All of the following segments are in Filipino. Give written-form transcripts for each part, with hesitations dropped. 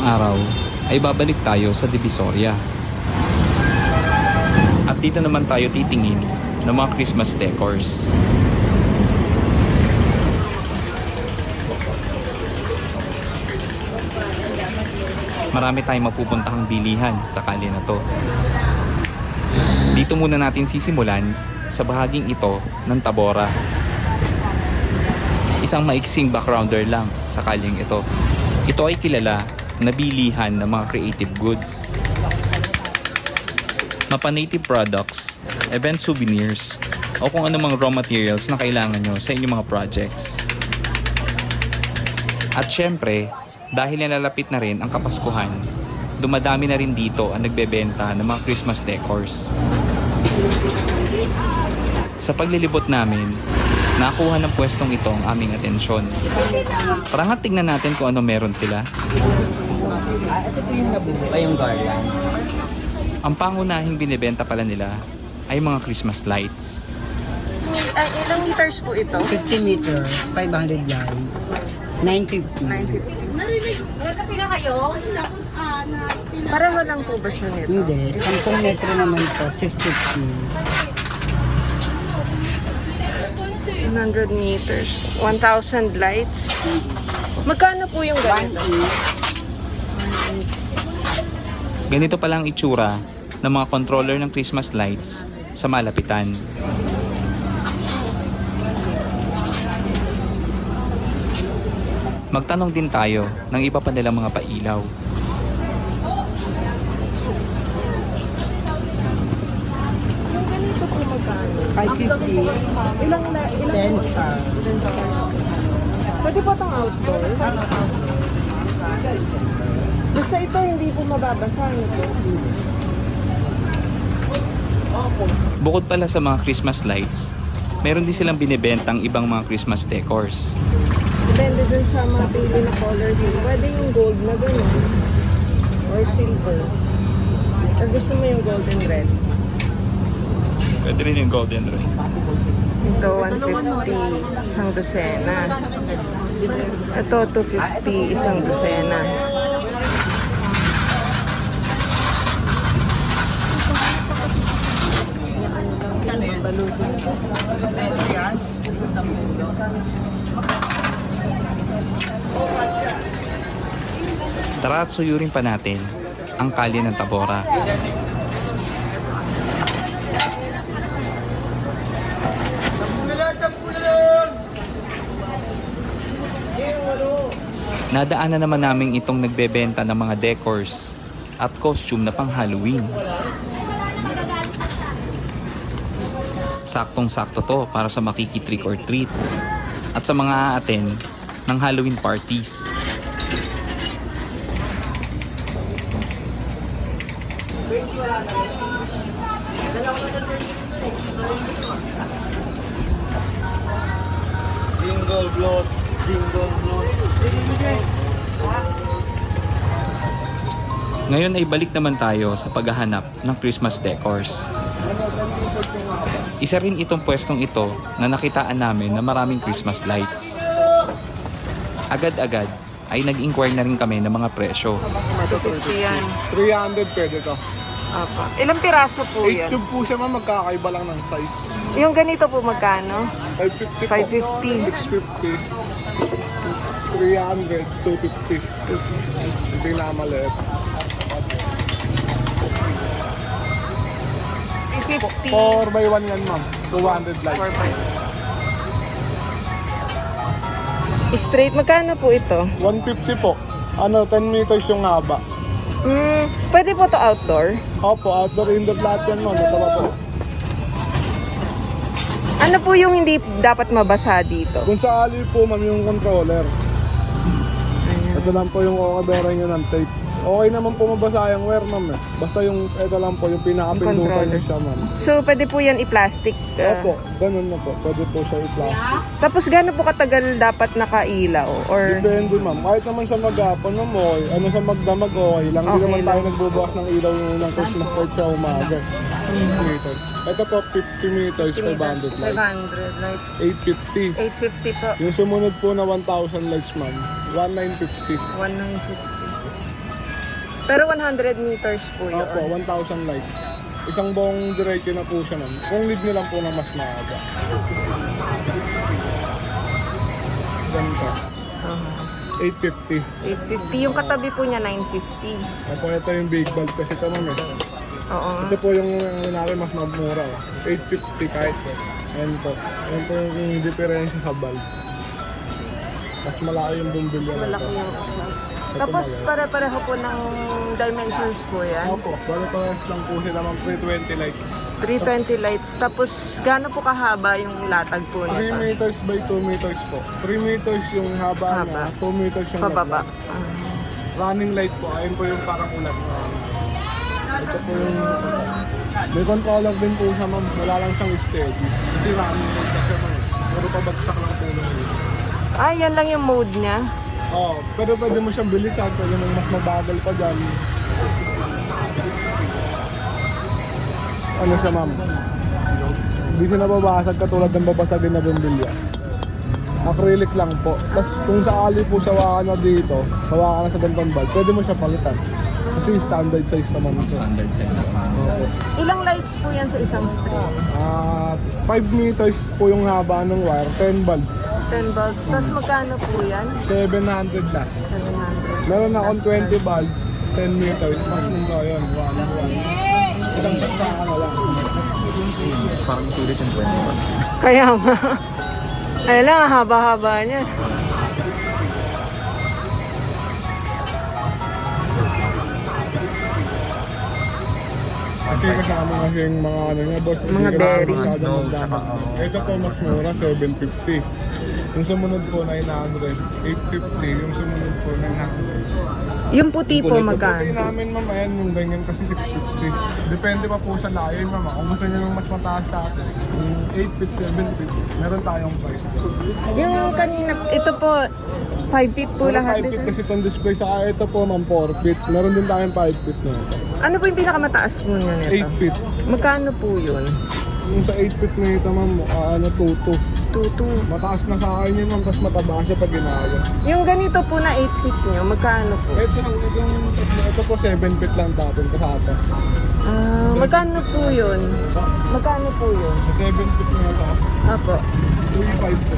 araw ay babalik tayo sa Divisoria. At dito naman tayo titingin ng mga Christmas decors. Marami tayong mapupuntahang bilihan sa kalye na to. Dito muna natin sisimulan sa bahaging ito ng Tabora. Isang maiksing backgrounder lang sa kalyeng ito. Ito ay kilala na bilihan ng mga creative goods, mapa-native products, event souvenirs, o kung anumang raw materials na kailangan nyo sa inyong mga projects. At syempre, dahil nalalapit na rin ang Kapaskuhan, dumadami na rin dito ang nagbebenta ng mga Christmas decors. Sa paglilibot namin, nakuha ng pwestong ito ang aming atensyon. Tara nga tingnan natin kung ano meron sila. Ito po yung nabubuka, yung garland. Ang pangunahing binibenta pala nila ay mga Christmas lights. Ilang meters po ito? 50 meters, 500 lights, 950. 950. Nagkapi na kayo? Pareho lang po ba siya nito? Hindi, 10 metro naman to, 650. 100 meters. 1,000 lights. Magkano po yung ganito? Ganito pala ang itsura ng mga controller ng Christmas lights sa malapitan. Magtanong din tayo ng iba pa nilang mga pailaw. Yung ganito po magkano? 550, Ilang 10 star. Pwede po itong outdoor? Basta ito hindi po mababasa nito. Bukod pala sa mga Christmas lights, meron din silang binibentang ibang mga Christmas decors. Depende dun sa mga pili na color din. Pwede yung gold na gano'n. Or silver. Or gusto mo yung golden red? Pwede rin yung golden red. Ito, 150 isang dosena. Ito, 250 isang dosena. Tara at suyurin pa natin ang kalye ng Tabora. Nadaanan naman namin itong nagbebenta ng mga decors at costume na pang Halloween. Saktong-sakto to para sa makiki-trick or treat at sa mga aaten ng Halloween parties. Jingle blood, jingle blood. Ngayon ay balik naman tayo sa paghahanap ng Christmas decors. Isa rin itong pwestong ito na nakitaan namin na maraming Christmas lights. Agad-agad ay nag-inquire na rin kami ng mga presyo. 250 yan. 300 pwede to. Apa. Ilang piraso po 8 yan? tube po siya ma'am, magkakaiba lang ng size. Yung ganito po magkano? 550 po. 550. 650. 300, 250. Hindi na maliit. 350. 4x1 yan ma'am. 200 lights. Straight, magkano po ito? 150 po. 10 meters yung haba. Pwede po to outdoor? Opo, outdoor, indoor lahat yan ma'am. Ito pa po. Ano po yung hindi dapat mabasa dito? Kung sa ali po ma'am yung controller. Ito lang po yung bearing nyo ng tape. Okay naman po mabasa yung wear ma'am eh. Basta yung ito lang po yung pinakapindutan Controller. niya siya ma'am. So, pwede po yan i-plastic? Opo, ganun na po. Pwede po siya i-plastic. Tapos, gaano po katagal dapat nakailaw? Or, Depende ma'am. Kahit naman sa maghapon ma'am, okay. Ano sa magdamag, okay lang. Hindi Okay naman tayo lang. nagbubukas ng ilaw yung unang Christmas light sa umaga. Meters. Ito po, 50 meters, 500 lights. 500 lights. 850. 850 po. Yung sumunod po na 1,000 lights ma'am, 1,950. 1950. Pero 100 meters po yun. Opo, 1,000 lights. Isang buong diretso na po siya nun. Kung need nyo lang po na mas maaga. Ganito. 850. 850. Yung katabi po niya, 950. Opo, ito yung big bulb kasi ito ma'am eh. Oo. Ito po yung natin mas mabura. 850 kahit po. Ayan po. Ayan po yung diferensya sa bulb. Mas malaki yung bumbilya na Malaki ito. yung isa. Tapos pare-pareho po ng dimensions po yan. Opo, balo-pares lang po sila ma'am. 320 lights. 320 lights. Tapos gaano po kahaba yung latag po 3 nito? meters by 2 meters po. 3 meters yung haba Haba. niya, 2 meters yung Pababa. lagyan. Running light po, ayun po yung parang ulan. Ito po yung... May controller din po siya ma'am, wala lang siyang steady. Kasi running light kasi ma'am, puro pabagsak lang po lang yun. Ah, yan lang yung mode niya. Oo, pero pwede mo siyang bilisan, pwede mo mas mabagal pa dyan. Ano siya ma'am? Hindi siya nababasag katulad ng babasagin na bumbilya. Acrylic lang po. Tapos kung sakali po sawa ka na dito, sawa ka na sa ganitong bulb, pwede mo siya palitan. Kasi standard size naman ito. Standard size. Opo. Ilang lights po yan sa isang string? 5 meters po yung haba ng wire, 10 bulb, 10 bulbs. Tapos magkano po yan? 700 last. 700. Meron na akong 20 bulb, 10 meters, mas mura yun, 1. Isang saksaka na lang. Parang sulit yung 20 bucks. Kaya nga. Ay lang, ang haba-haba niya. Kasi kasama kasi yung mga ano nga, boss. Mga hindi ka berries. masyadong Snow, magdamag. tsaka, Ito po mas mura, 750. Yung sumunod po, 900. 850. Yung sumunod po, 900. Yung puti po Puti magkano? namin, ma'am, ayan, yung ganyan kasi 650. Depende pa po sa layo, ma'am. Kung gusto nyo yung mas mataas sa atin, yung 8 feet, 7 feet, meron tayong price. Yung kanina, ito po, 5 feet po Meron lahat 5 feet dito. kasi itong display, saka ito po, ma'am, 4 feet. Meron din tayong 5 feet na ito. Ano po yung pinakamataas po niya nito? 8 feet. Magkano po yun? Yung sa 8 feet na ito, ma'am, 2-2. 2-2. Mataas na sa akin yun, ma'am, tapos mataba siya pag ginaya. Yung ganito po na 8 feet niyo, magkano po? Ito po 7 feet lang tapon kasama. Ah, magkano po yun? Magkano po yun? Sa 7 feet na ito, Apo. 3.5 po.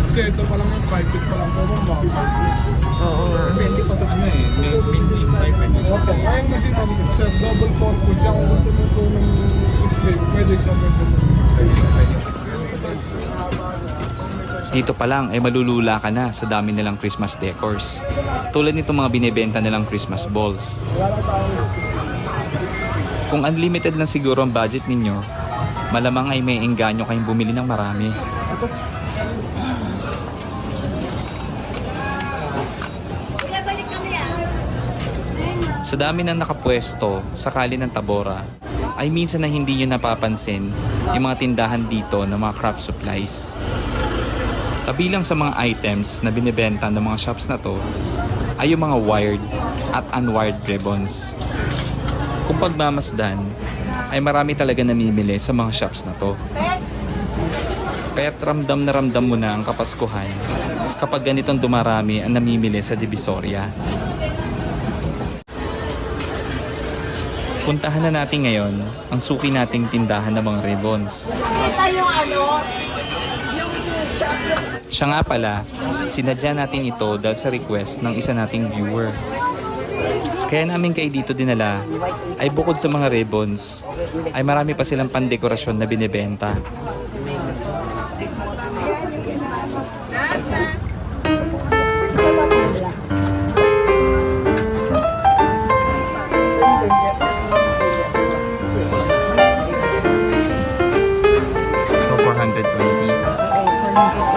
Kasi ito pa lang yung 5 feet pa lang po, ma'am, baka 5 feet. Oo nga. Depende pa sa ano eh. May slim type and Okay, ayun kasi ma'am, sa double purpose, kung gusto mo po ng slave, pwede siya Dito pa lang ay malulula ka na sa dami nilang Christmas decors. Tulad nito mga binebenta nilang Christmas balls. Kung unlimited lang siguro ang budget ninyo, malamang ay may engganyo kayong bumili ng marami. Sa dami ng nakapwesto sa kali ng Tabora, ay minsan na hindi nyo napapansin yung mga tindahan dito ng mga craft supplies. Kabilang sa mga items na binibenta ng mga shops na to ay yung mga wired at unwired ribbons. Kung pagmamasdan, ay marami talaga namimili sa mga shops na to. Kaya't ramdam na ramdam mo na ang Kapaskuhan kapag ganitong dumarami ang namimili sa Divisoria. Puntahan na natin ngayon ang suki nating tindahan ng mga ribbons. Siya nga pala, sinadya natin ito dahil sa request ng isa nating viewer. Kaya namin kayo dito dinala ay bukod sa mga ribbons, ay marami pa silang pandekorasyon na binibenta. So 420.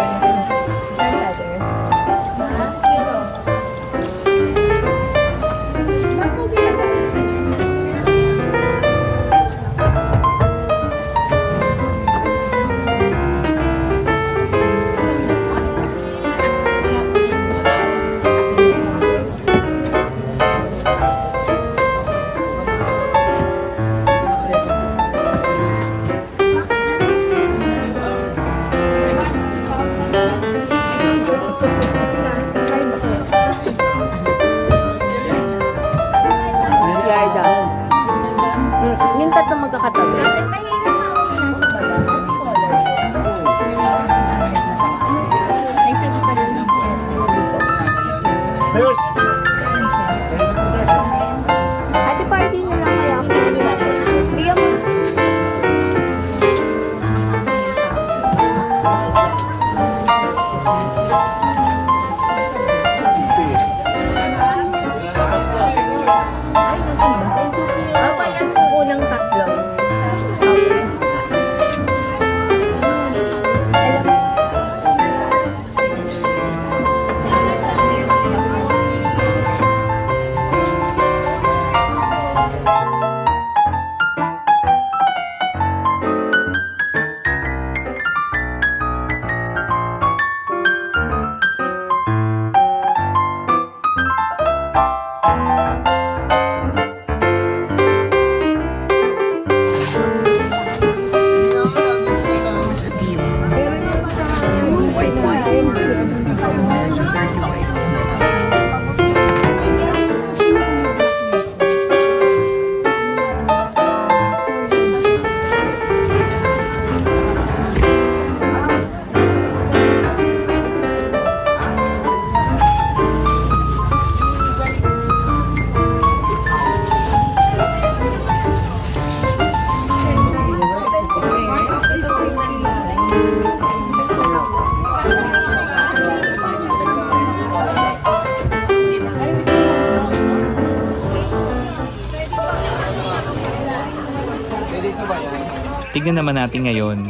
Tignan naman natin ngayon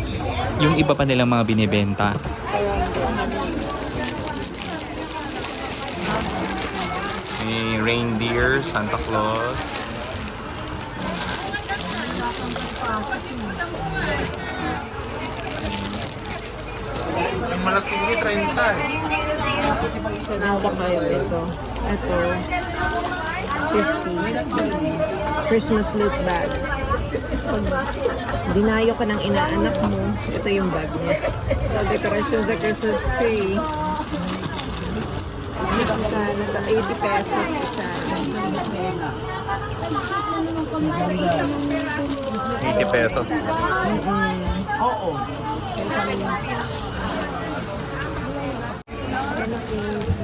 yung iba pa nilang mga binibenta. May reindeer, Santa Claus. Ang malaki 30 eh. So, nawa kayo ito. Ito, 50. Christmas loot bags. Pag dinayo ka ng inaanak mo, ito yung bag niya. So, dekorasyon sa Christmas tree. Nasa 80 pesos isa. 80 pesos. Oo. Philippines,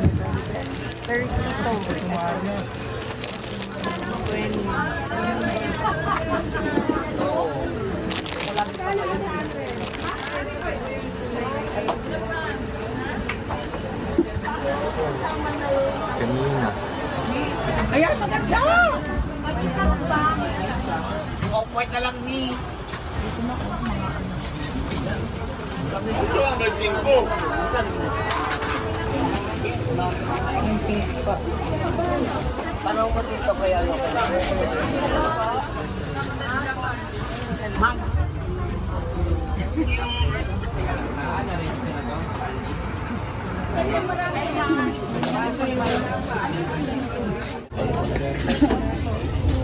30 to. 20. Kanina. Ayan, maganda! Off-white na lang ni. Yung pink pa. Parang ko dito kaya ano. Mag.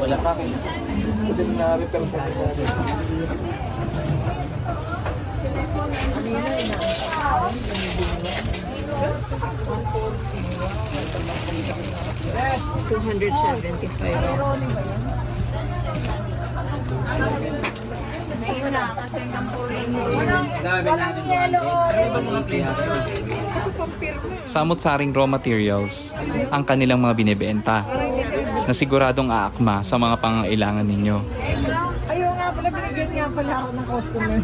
Wala pa. Hindi na repair po. Samot-saring raw materials ang kanilang mga binibenta na siguradong aakma sa mga pangangailangan ninyo. Ayaw nga pala, binigyan nga pala ako ng customer.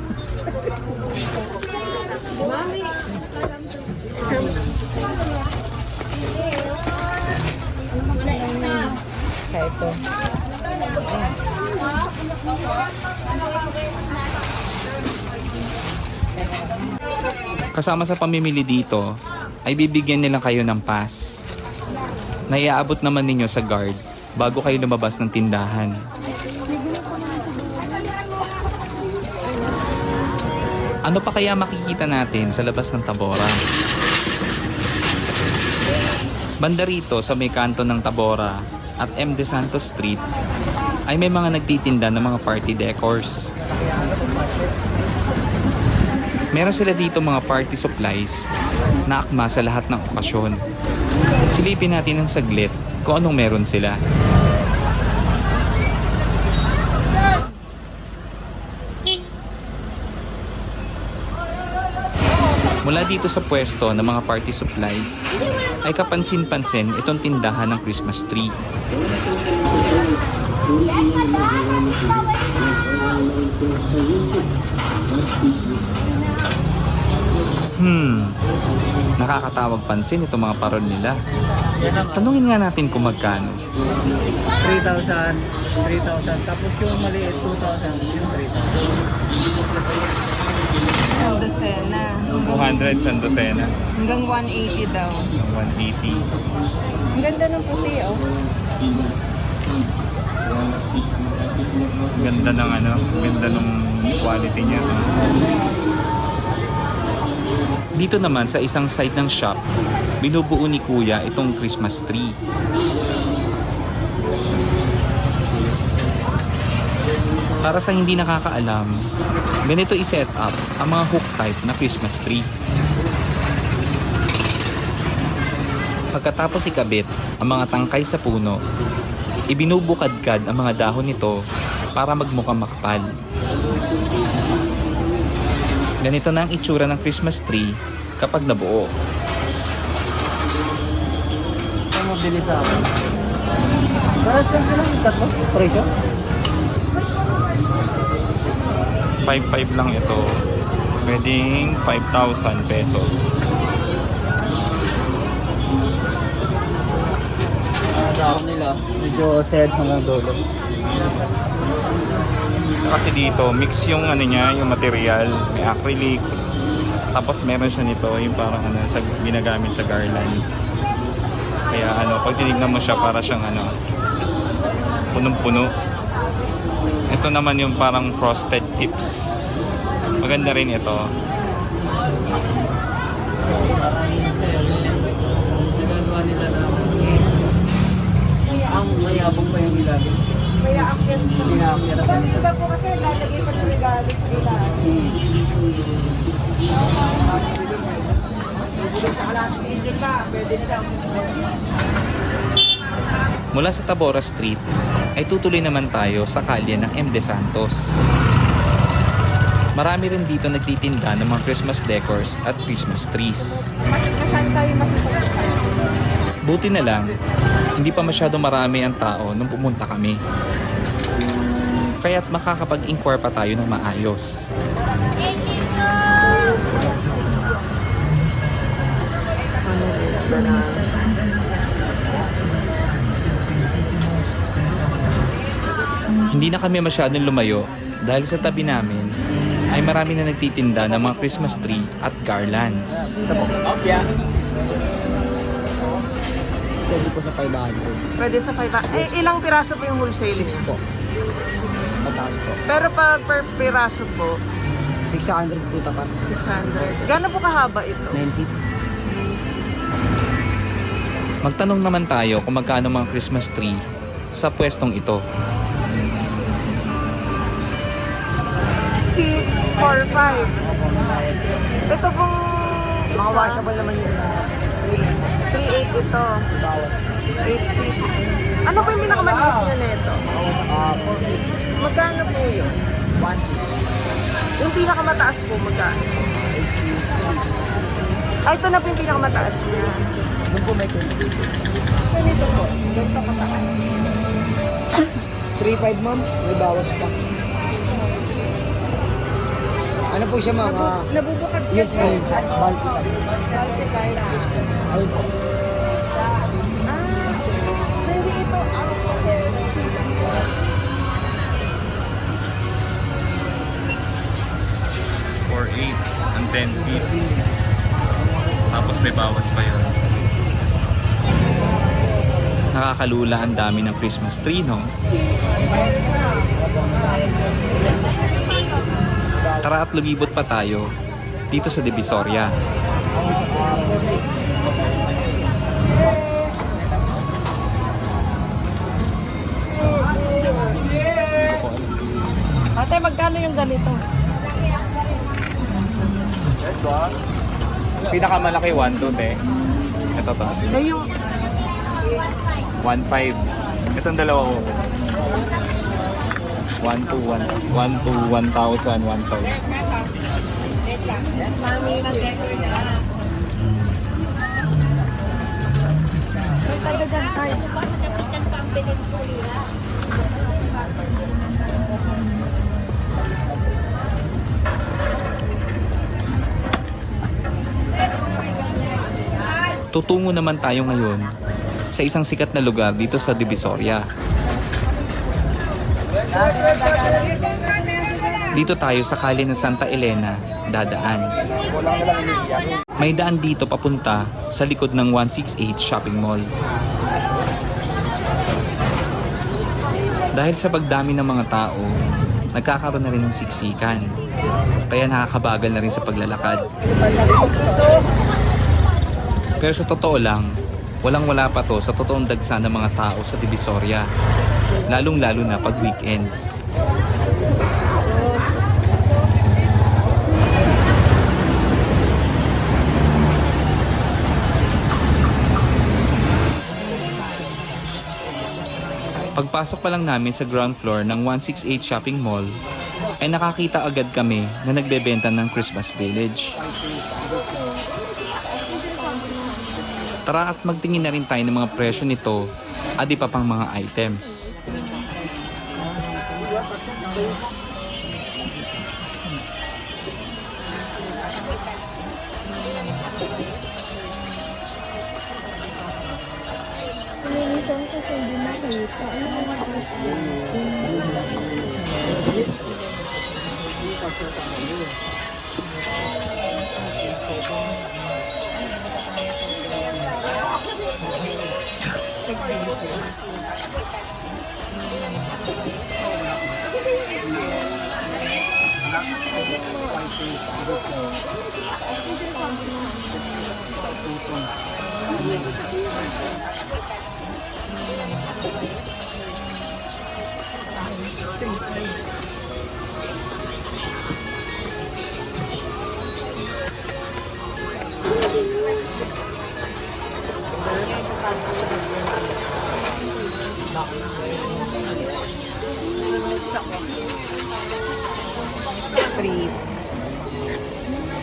Mami! Kaya ito. Kasama sa pamimili dito ay bibigyan nila kayo ng pass na iaabot naman ninyo sa guard bago kayo lumabas ng tindahan. Ano pa kaya makikita natin sa labas ng Tabora? Banda rito sa may kanto ng Tabora at M. De Santos Street ay may mga nagtitinda ng mga party decors. Meron sila dito mga party supplies na akma sa lahat ng okasyon. Silipin natin ng saglit kung anong meron sila. Mula dito sa pwesto ng mga party supplies ay kapansin-pansin itong tindahan ng Christmas tree. Nakakatawag pansin itong mga parol nila. Tanungin nga natin kung magkano. 3,000. Tapos yung maliit, 2,000. Yung 3,000. Isang dosena. 200 sa dosena. Hanggang 180 daw. 180. Ang ganda ng puti, oh. Ganda ng ganda ng quality niya. Dito naman sa isang side ng shop, binubuo ni Kuya itong Christmas tree. Para sa hindi nakakaalam, ganito i-set up ang mga hook type na Christmas tree. Pagkatapos ikabit ang mga tangkay sa puno, ibinubukadkad ang mga dahon nito para magmukhang makapal. Ganito na ang itsura ng Christmas tree kapag nabuo. Ito mabili sa akin. Paras lang sila yung tatlo? Presyo? 5,500 lang ito. Pwedeng 5,000 pesos. Dahon nila. Medyo sad hanggang dulo. Kasi dito, mix yung ano niya, yung material. May acrylic. Tapos meron siya nito, yung parang ano, ginagamit sa garland. Kaya ano, pag tinignan mo siya, para siyang ano, punong-puno. Ito naman yung parang frosted tips. Maganda rin ito. Parang yun sa'yo, ginagawa nila na ang mayabong pa yung ilalim. Kaya akyat po. Pinaakyat Pag iba po kasi lalagay pa ng regalo sa ilalim. Mula sa Tabora Street, ay tutuloy naman tayo sa kalye ng M. De Santos. Marami rin dito nagtitinda ng mga Christmas decors at Christmas trees. Masyado tayo masasaktan. Buti na lang, hindi pa masyado marami ang tao nung pumunta kami. Kaya't makakapag-inquire pa tayo ng maayos. Hindi na kami masyadong lumayo dahil sa tabi namin ay marami na nagtitinda ng mga Christmas tree at garlands. Pwede po sa 500. Pwede sa 5. Eh, ilang piraso po yung wholesale? 6 po. Mataas po. Pero pag per piraso po, 600 po tapat. 600. Gano'n po kahaba ito? 9 feet. Magtanong naman tayo kung magkano mga Christmas tree sa pwestong ito. Feet 4-5. Ito pong Mga washable naman yun. 3.8 ito. Bawas po. 8 feet. Ano po yung pinakamaliit nyo nito? 4 feet. Magkano po yun? 1 feet. Yung pinakamataas po, magkano? Ay, ito na po yung pinakamataas niya. Doon po may 20 pieces. Ganito po. Ganito kataas. 3.5 ma'am, may bawas pa. Ano po siya ma'am? Nabubukad ka Yes po. ma'am, bulky pa. Yes ma'am. Ayun po. So hindi ito ang season po. 4.8 and 10 feet. Tapos may bawas pa yun. Nakakalula ang dami ng Christmas tree, no? Tara at lumibot pa tayo dito sa Divisoria. Ate, magkano yung ganito? Pinakamalaki 1.2 eh. Ito to. Ay, yung 1.5. Itong dalawa ko. 1 to 1,000, 1,000. Tutungo naman tayo ngayon sa isang sikat na lugar dito sa Divisoria. Dito tayo sa kalye ng Santa Elena, dadaan. May daan dito papunta sa likod ng 168 Shopping Mall. Dahil sa pagdami ng mga tao, nagkakaroon na rin ng siksikan. Kaya nakakabagal na rin sa paglalakad. Pero sa totoo lang, walang-wala pa to sa totoong dagsa ng mga tao sa Divisoria. Lalong-lalo na pag weekends. Pagpasok pa lang namin sa ground floor ng 168 Shopping Mall, ay nakakita agad kami na nagbebenta ng Christmas Village. Tara at magtingin na rin tayo ng mga presyo nito at iba pang mga items. Minsan kasi hindi nakita. Ano ang mga Free.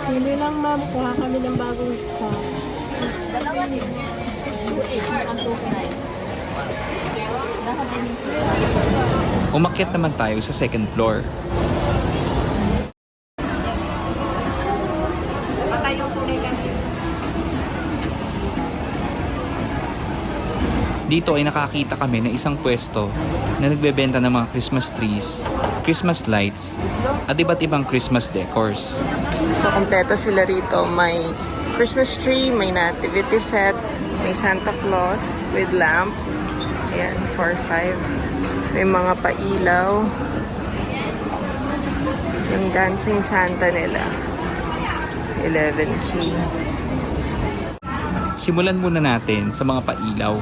Hindi lang ma'am, kuha kami ng bagong stock. Umakyat naman tayo sa second floor. Dito ay nakakita kami ng isang pwesto na nagbebenta ng mga Christmas trees, Christmas lights, at iba't ibang Christmas decors. So, kompleto sila rito. May Christmas tree, may nativity set, may Santa Claus with lamp. Ayan, 4-5. May mga pailaw. Yung dancing Santa nila. 11K. Simulan muna natin sa mga pailaw.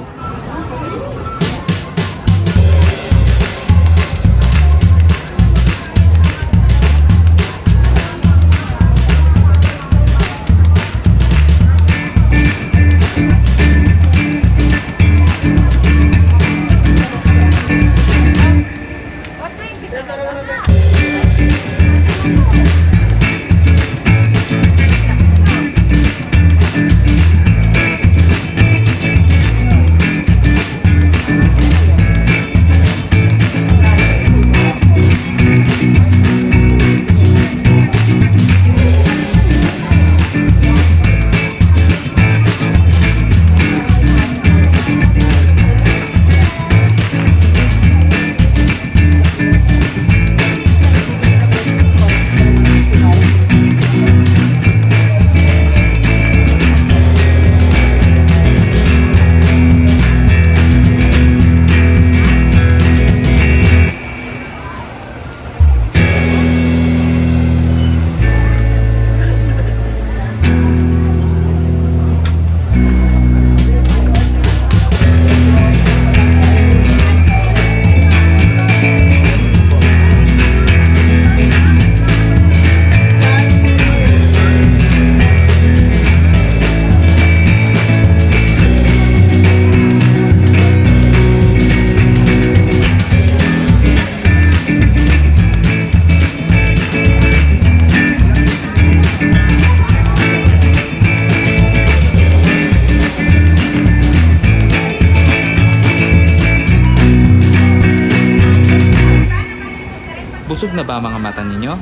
Busog na ba mga mata ninyo?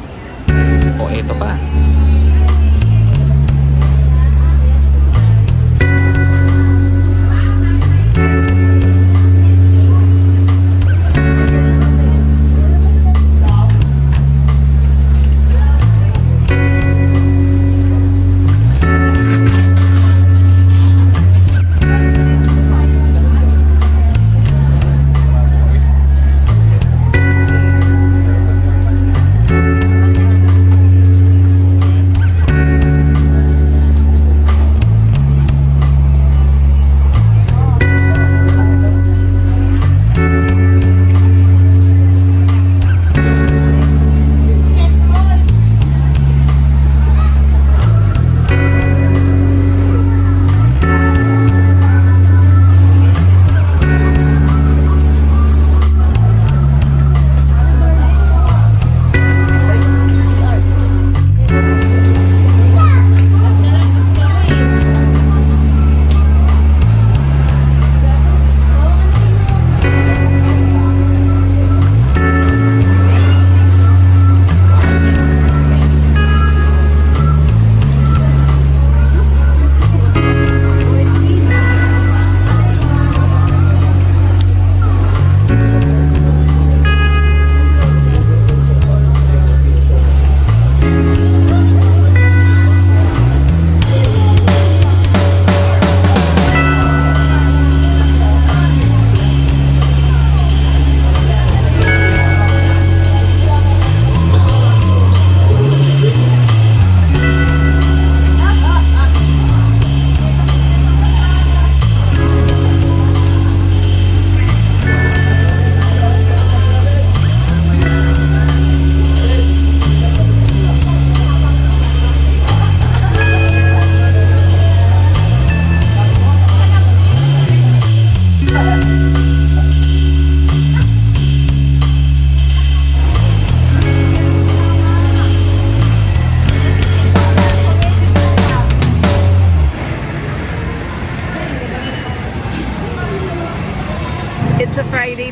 O eto pa.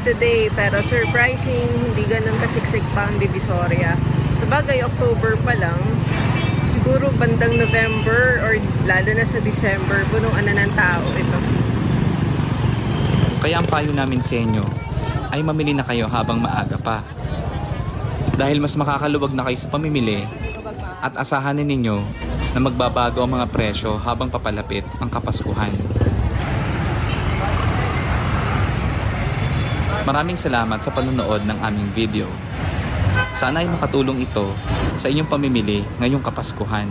today, pero surprising, hindi ganun kasiksik pa ang Divisoria. Sa bagay, October pa lang, siguro bandang November or lalo na sa December, punong ng tao ito. Kaya ang payo namin sa inyo ay mamili na kayo habang maaga pa. Dahil mas makakaluwag na kayo sa pamimili at asahanin ninyo na magbabago ang mga presyo habang papalapit ang Kapaskuhan. Maraming salamat sa panonood ng aming video. Sana ay makatulong ito sa inyong pamimili ngayong Kapaskuhan.